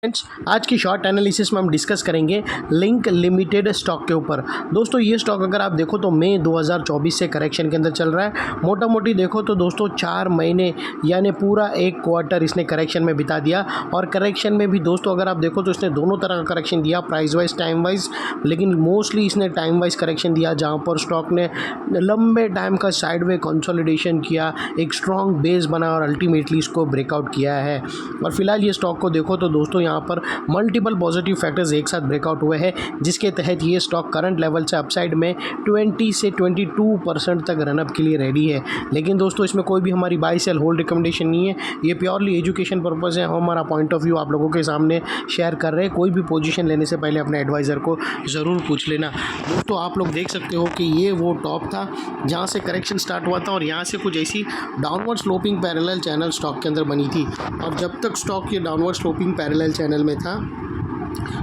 Friends, आज की short analysis में हम डिस्कस करेंगे लिंक लिमिटेड स्टॉक के ऊपर। दोस्तों ये स्टॉक अगर आप देखो तो मई 2024 से करेक्शन के अंदर चल रहा है। मोटा मोटी देखो तो दोस्तों 4 महीने यानी पूरा एक क्वार्टर इसने करेक्शन में बिता दिया। और करेक्शन में भी दोस्तों अगर आप देखो तो इसने दोनों तरह का करेक्शन दिया, प्राइस वाइज, टाइम वाइज। लेकिन मोस्टली इसने टाइम वाइज करेक्शन दिया, जहाँ पर स्टॉक ने लंबे टाइम का साइडवे कंसोलिडेशन किया, एक स्ट्रॉन्ग बेस बना और अल्टीमेटली इसको ब्रेकआउट किया है। और फिलहाल ये स्टॉक को देखो तो दोस्तों यहाँ पर मल्टीपल पॉजिटिव फैक्टर्स एक साथ ब्रेकआउट हुए हैं, जिसके तहत ये स्टॉक करंट लेवल से अपसाइड में 20 से 22% तक रनअप के लिए रेडी है। लेकिन दोस्तों इसमें कोई भी हमारी बाई सेल होल्ड रिकमेंडेशन नहीं है, ये प्योरली एजुकेशन पर्पज़ है। हम हमारा पॉइंट ऑफ व्यू आप लोगों के सामने शेयर कर रहे हैं। कोई भी पोजीशन लेने से पहले अपने एडवाइज़र को ज़रूर पूछ लेना। दोस्तों आप लोग देख सकते हो कि ये वो टॉप था जहाँ से करेक्शन स्टार्ट हुआ था और यहाँ से कुछ ऐसी downward sloping parallel channel stock के अंदर बनी थी। और जब तक स्टॉक ये डाउनवर्ड स्लोपिंग पैरेलल चैनल में था,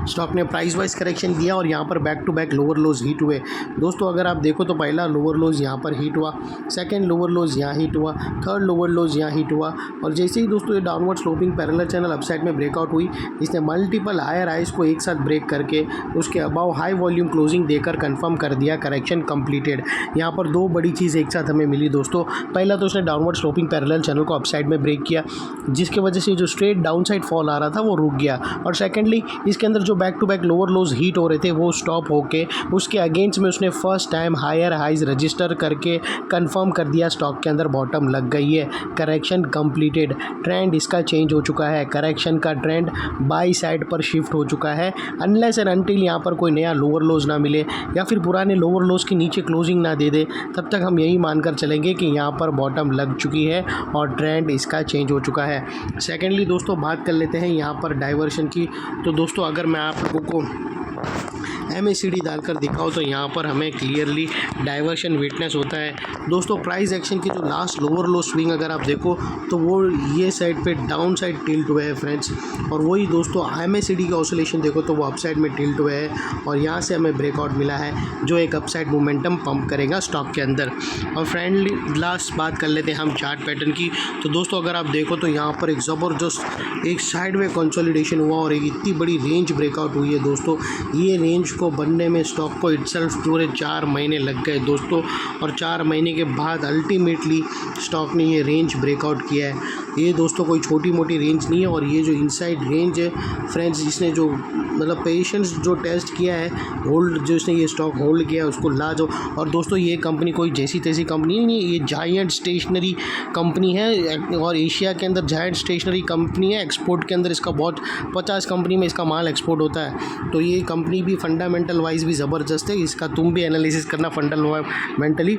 स्टॉक ने प्राइस वाइज करेक्शन दिया और यहाँ पर back to back lower lows hit हुए। दोस्तों अगर आप देखो तो पहला लोअर लोज यहाँ पर हिट हुआ, सेकंड लोअर लोज यहाँ हिट हुआ, थर्ड लोअर लोज यहाँ हिट हुआ। और जैसे ही दोस्तों ये downward sloping parallel channel upside में ब्रेकआउट हुई, इसने मल्टीपल हायर हाइज को एक साथ ब्रेक करके उसके अबाव हाई वॉल्यूम क्लोजिंग देकर कंफर्म कर दिया करेक्शन कंप्लीटेड। यहाँ पर दो बड़ी चीज़ एक साथ हमें मिली दोस्तों। पहला तो उसने डाउनवर्ड स्लोपिंग पैरेलल चैनल को अपसाइड में ब्रेक किया, जिसकी वजह से जो स्ट्रेट डाउन साइड फॉल आ रहा था वो रुक गया। और सेकेंडली इसके अंदर जो back to back lower lows hit हो रहे थे वो स्टॉप होके उसके अगेंस्ट में उसने first time higher highs register करके कंफर्म कर दिया स्टॉक के अंदर बॉटम लग गई है। करेक्शन कंप्लीटेड, ट्रेंड इसका चेंज हो चुका है, करेक्शन का ट्रेंड बाई साइड पर शिफ्ट हो चुका है। अनलेस एंड अनटिल यहाँ पर कोई नया लोअर लोज ना मिले या फिर पुराने लोअर लोज के नीचे क्लोजिंग ना दे दे, तब तक हम यही मानकर चलेंगे कि यहाँ पर बॉटम लग चुकी है और ट्रेंड इसका चेंज हो चुका है। सेकेंडली दोस्तों बात कर लेते हैं यहाँ पर डाइवर्शन की। तो दोस्तों अगर मैं आप लोगों को MACD डालकर दिखाओ तो यहाँ पर हमें क्लियरली डाइवर्शन विटनेस होता है। दोस्तों प्राइस एक्शन की जो लास्ट लोअर लो स्विंग अगर आप देखो तो वो ये साइड पे डाउन साइड टिल्ट हुए है फ्रेंड्स। और वही दोस्तों MACD का ऑसिलेशन देखो तो वो अपसाइड में टिल्ट हुए है और यहाँ से हमें ब्रेकआउट मिला है जो एक अपसाइड मोमेंटम पंप करेगा स्टॉक के अंदर। और फ्रेंडली लास्ट बात कर लेते हैं हम चार्ट पैटर्न की। तो दोस्तों अगर आप देखो तो यहाँ पर एक ज़बरदस्त एक साइड में कंसोलिडेशन हुआ और एक इतनी बड़ी रेंज ब्रेकआउट हुई है दोस्तों। ये रेंज को बनने में स्टॉक को इटसेल्फ पूरे 4 महीने लग गए दोस्तों। और 4 महीने के बाद अल्टीमेटली स्टॉक ने ये रेंज ब्रेकआउट किया है। ये दोस्तों कोई छोटी मोटी रेंज नहीं है। और ये जो इनसाइड रेंज है फ्रेंड्स, जिसने जो मतलब पेशेंस जो टेस्ट किया है, होल्ड जो इसने ये स्टॉक होल्ड किया है उसको लाजो। और दोस्तों ये कंपनी कोई जैसी तैसी कंपनी नहीं है, ये जायंट स्टेशनरी कंपनी है और एशिया के अंदर जायंट स्टेशनरी कंपनी है। एक्सपोर्ट के अंदर इसका बहुत 50 कंपनी में इसका माल एक्सपोर्ट होता है। तो ये कंपनी भी फंडामेंटल वाइज भी ज़बरदस्त है। इसका तुम भी एनालिसिस करना फंडामेंटल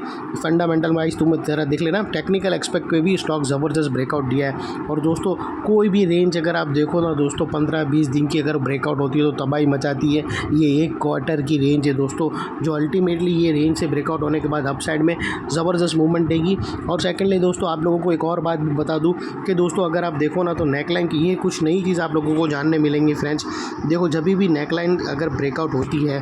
वाइज तुम ज़रा देख लेना। टेक्निकल एक्सपेक्ट पे भी स्टॉक ज़बरदस्त ब्रेकआउट दिया है। और दोस्तों कोई भी रेंज अगर आप देखो ना दोस्तों 15-20 दिन की अगर ब्रेकआउट होती है तो तबाही मचाती है। ये एक क्वार्टर की रेंज है दोस्तों, जो अल्टीमेटली ये रेंज से ब्रेकआउट होने के बाद अपसाइड में ज़बरदस्त मूवमेंट देगी। और सेकेंडली दोस्तों आप लोगों को एक और बात भी बता दूं कि दोस्तों अगर आप देखो ना तो नेकलाइन की ये कुछ नई चीज़ आप लोगों को जानने मिलेंगी फ्रेंड्स। देखो जब भी नेकलाइन अगर ब्रेकआउट होती है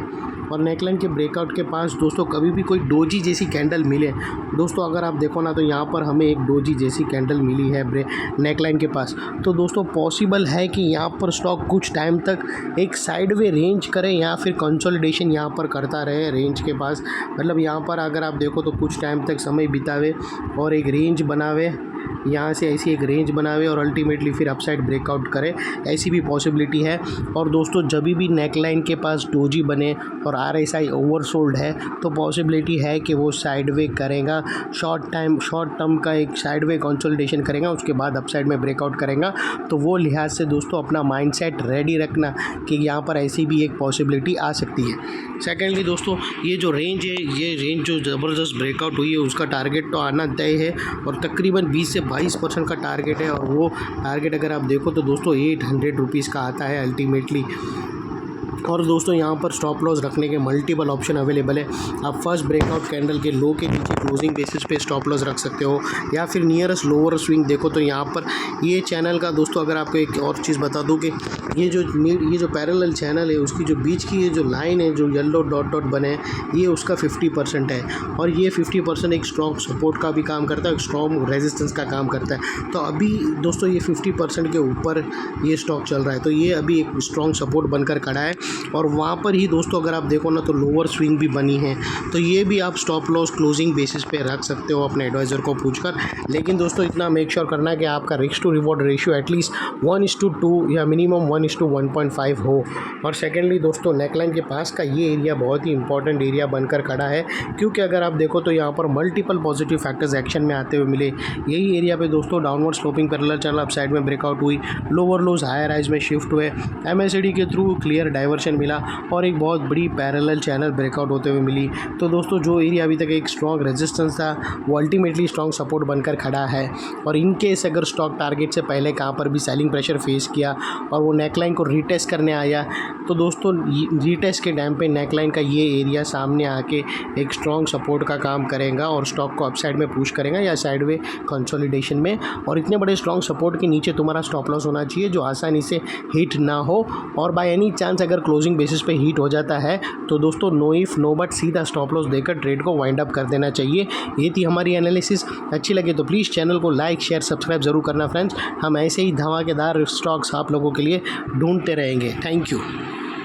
और नेकलाइन के ब्रेकआउट के पास दोस्तों कभी भी कोई डोजी जैसी कैंडल मिले, दोस्तों अगर आप देखो ना तो यहाँ पर हमें एक डोजी जैसी कैंडल मिली है नेकलाइन के पास, तो दोस्तों पॉसिबल है कि यहाँ पर स्टॉक कुछ टाइम तक एक साइडवे रेंज करे या फिर कंसोलिडेशन यहाँ पर करता रहे रेंज के पास। मतलब यहाँ पर अगर आप देखो तो कुछ टाइम तक समय बितावे और एक रेंज बनावे, यहाँ से ऐसी एक रेंज बनावे और अल्टीमेटली फिर अपसाइड ब्रेकआउट करे, ऐसी भी पॉसिबिलिटी है। और दोस्तों जब भी नेकलाइन के पास डोजी बने और RSI ओवरसोल्ड है तो पॉसिबिलिटी है कि वो साइडवे करेगा, शॉर्ट टर्म का एक साइडवे कंसोलिडेशन करेगा, उसके बाद अपसाइड में ब्रेकआउट करेगा। तो वो लिहाज से दोस्तों अपना माइंडसेट रेडी रखना कि यहाँ पर ऐसी भी एक पॉसिबिलिटी आ सकती है। सेकेंडली दोस्तों ये जो रेंज है, ये रेंज जो ज़बरदस्त ब्रेकआउट हुई है उसका टारगेट तो आना तय है और तकरीबन 20 से 22% का टारगेट है। और वो टारगेट अगर आप देखो तो दोस्तों 800 रुपीज़ का आता है अल्टीमेटली। और दोस्तों यहाँ पर स्टॉप लॉस रखने के मल्टीपल ऑप्शन अवेलेबल है। आप फर्स्ट ब्रेकआउट कैंडल के लो के नीचे क्लोजिंग बेसिस पे स्टॉप लॉस रख सकते हो, या फिर नियरेस्ट लोअर स्विंग देखो तो यहाँ पर ये चैनल का दोस्तों अगर आपको एक और चीज़ बता दूँ कि ये जो पैरेलल चैनल है उसकी जो बीच की ये जो लाइन है जो येलो डॉट डॉट बने ये उसका 50% है, और ये 50% एक स्ट्रॉन्ग सपोर्ट का भी काम करता है, एक स्ट्रॉन्ग रेजिस्टेंस का काम करता है। तो अभी दोस्तों ये 50% के ऊपर ये स्टॉक चल रहा है, तो ये अभी एक स्ट्रॉन्ग सपोर्ट बनकर खड़ा है। और वहाँ पर ही दोस्तों अगर आप देखो ना तो लोअर स्विंग भी बनी है, तो ये भी आप स्टॉप लॉस क्लोजिंग बेसिस पे रख सकते हो अपने एडवाइज़र को पूछकर। लेकिन दोस्तों इतना मेक श्योर करना है कि आपका risk to reward ratio at least 1:2 या मिनिमम 1:1.5 हो। और सेकेंडली दोस्तों नेकलाइन के पास का ये एरिया बहुत ही इंपॉर्टेंट एरिया बनकर खड़ा है, क्योंकि अगर आप देखो तो यहाँ पर मल्टीपल पॉजिटिव फैक्टर्स एक्शन में आते हुए मिले। यही एरिया पे दोस्तों downward sloping parallel channel up side में ब्रेकआउट हुई, लोअर लोज हायर हाइज में शिफ्ट हुए, MACD के थ्रू क्लियर डाइवर्शन मिला और एक बहुत बड़ी पैरेलल चैनल ब्रेकआउट होते हुए मिली। तो दोस्तों जो एरिया अभी तक एक स्ट्रॉन्ग रेजिस्टेंस था वो अल्टीमेटली स्ट्रॉन्ग सपोर्ट बनकर खड़ा है। और इन केस अगर स्टॉक टारगेट से पहले कहाँ पर भी सेलिंग प्रेशर फेस किया और वो नेकलाइन को रीटेस्ट करने आया, तो दोस्तों रीटेस्ट के टाइम पे नेकलाइन का ये एरिया सामने आके एक स्ट्रॉन्ग सपोर्ट का काम करेगा और स्टॉक को अपसाइड में पुश करेगा या साइडवे कंसोलिडेशन में। और इतने बड़े स्ट्रॉन्ग सपोर्ट के नीचे तुम्हारा स्टॉप लॉस होना चाहिए जो आसानी से हिट ना हो, और बाय एनी चांस अगर क्लोजिंग बेसिस पे हिट हो जाता है तो दोस्तों नो इफ नो बट सीधा स्टॉप लॉस देकर ट्रेड को वाइंड अप कर देना चाहिए। ये थी हमारी एनालिसिस। अच्छी लगे तो प्लीज़ चैनल को लाइक शेयर सब्सक्राइब ज़रूर करना फ्रेंड्स। हम ऐसे ही धमाकेदार स्टॉक्स आप लोगों के लिए ढूंढते रहेंगे। Thank you.